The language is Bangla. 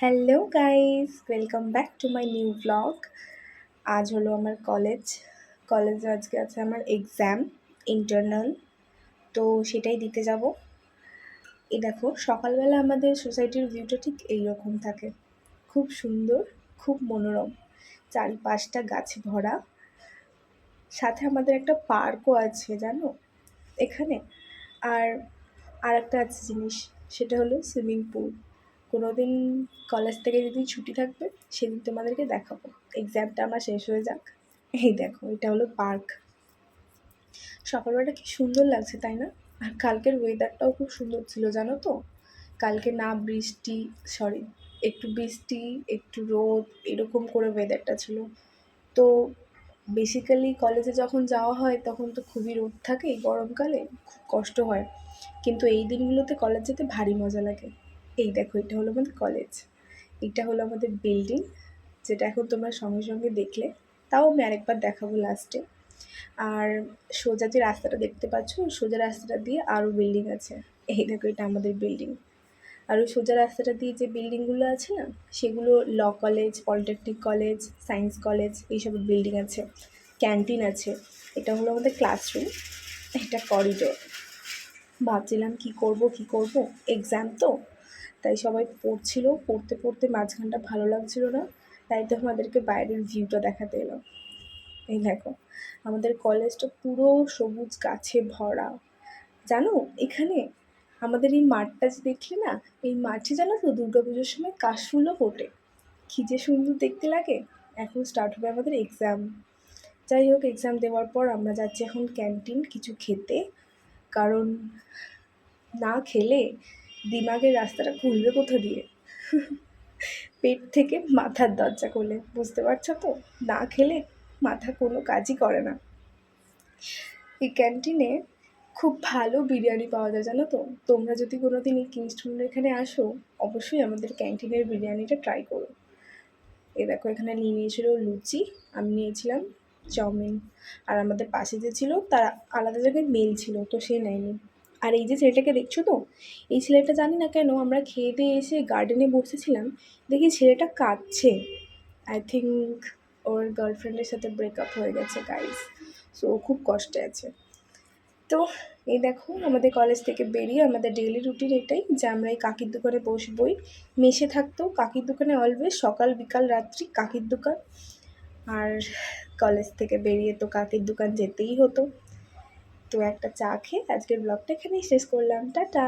Hello guys, welcome back to my new blog. আজ হলো আমার কলেজে আজকে আছে আমার এক্সাম ইন্টারনাল। তো সেটাই দিতে যাব। এই দেখো, সকালবেলা আমাদের সোসাইটির ভিউটা ঠিক এইরকম থাকে, খুব সুন্দর, খুব মনোরম, চারিপাশটা গাছে ভরা। সাথে আমাদের একটা পার্কও আছে জানো এখানে। আর আর একটা আছে জিনিস, সেটা হলো সুইমিং পুল। কোনোদিন কলেজ থেকে যেদিন ছুটি থাকবে সেদিন তোমাদেরকে দেখাবো, এক্সামটা আমার শেষ হয়ে যাক। এই দেখো, এটা হলো পার্ক। সকালবেলাটা কি সুন্দর লাগছে তাই না? আর কালকের ওয়েদারটাও খুব সুন্দর ছিল জানো তো। কালকে না বৃষ্টি, সরি, একটু বৃষ্টি একটু রোদ এরকম করে ওয়েদারটা ছিল। তো বেসিক্যালি কলেজে যখন যাওয়া হয় তখন তো খুবই রোদ থাকে, এই গরমকালে খুব কষ্ট হয়, কিন্তু এই দিনগুলোতে কলেজ যেতে ভারী মজা লাগে। এই দেখো, এটা হলো আমাদের কলেজ, এটা হলো আমাদের বিল্ডিং, যেটা এখন তোমরা সঙ্গে সঙ্গে দেখলে, তাও আমি আরেকবার দেখাবো লাস্টে। আর সোজা যে রাস্তাটা দেখতে পাচ্ছ, সোজা রাস্তাটা দিয়ে আরও বিল্ডিং আছে। এই দেখো, এটা আমাদের বিল্ডিং। আর ওই সোজা রাস্তাটা দিয়ে যে বিল্ডিংগুলো আছে না, সেগুলো law college, polytechnic college, science college, এইসব বিল্ডিং আছে। ক্যান্টিন আছে। এটা হলো আমাদের ক্লাসরুম, এটা করিডোর। ভাবছিলাম কি করব, এক্সাম তো, তাই সবাই পড়ছিল, পড়তে পড়তে মাঝখানটা ভালো লাগছিল না, তাই তো আমাদেরকে বাইরের ভিউটা দেখাতে এলাম। এই দেখো, আমাদের কলেজটা পুরো সবুজ গাছে ভরা। জানো, এখানে আমাদের এই মাঠটা যে দেখলে না, এই মাঠে জানো তো দুর্গাপুজোর সময় কাশফুলও ফোটে। কী যে সুন্দর দেখতে লাগে। এখন স্টার্ট হবে আমাদের এক্সাম। যাই হোক, এক্সাম দেওয়ার পর আমরা যাচ্ছি এখন ক্যান্টিন কিছু খেতে, কারণ না খেলে দিমাগের রাস্তাটা খুলবে কোথা দিয়ে? পেট থেকে মাথার দরজা খোলে, বুঝতে পারছো তো? না খেলে মাথা কোনো কাজই করে না। এই ক্যান্টিনে খুব ভালো বিরিয়ানি পাওয়া যায় জানো তো। তোমরা যদি কোনো দিন এই কিংস্টনের এখানে আসো, অবশ্যই আমাদের ক্যান্টিনের বিরিয়ানিটা ট্রাই করো। এ দেখো, এখানে নিয়ে নিয়েছিল লুচি, আমি নিয়েছিলাম চাউমিন, আর আমাদের পাশে যে ছিল তার আলাদা জায়গায় মেল ছিল, তো সে নেয়নি। আর এই যে ছেলেটাকে দেখছো তো, এই ছেলেটা জানি না কেন, আমরা খেয়ে দিয়ে এসে গার্ডেনে বসেছিলাম, দেখি ছেলেটা কাঁদছে। আই থিঙ্ক ওর গার্লফ্রেন্ডের সাথে ব্রেকআপ হয়ে গেছে গাইস, সো ও খুব কষ্টে আছে। তো এই দেখো, আমাদের কলেজ থেকে বেরিয়ে আমাদের ডেইলি রুটিন এটাই যে আমরা এই কাকির দোকানে বসবই। মেসে থাকতো কাকির দোকানে অলওয়েজ সকাল বিকাল রাত্রি কাকির দোকান। আর কলেজ থেকে বেরিয়ে তো কাকির দোকান যেতেই হতো। তো একটা চা খেয়ে আজকের ব্লগটা এখানেই শেষ করলাম, টাটা।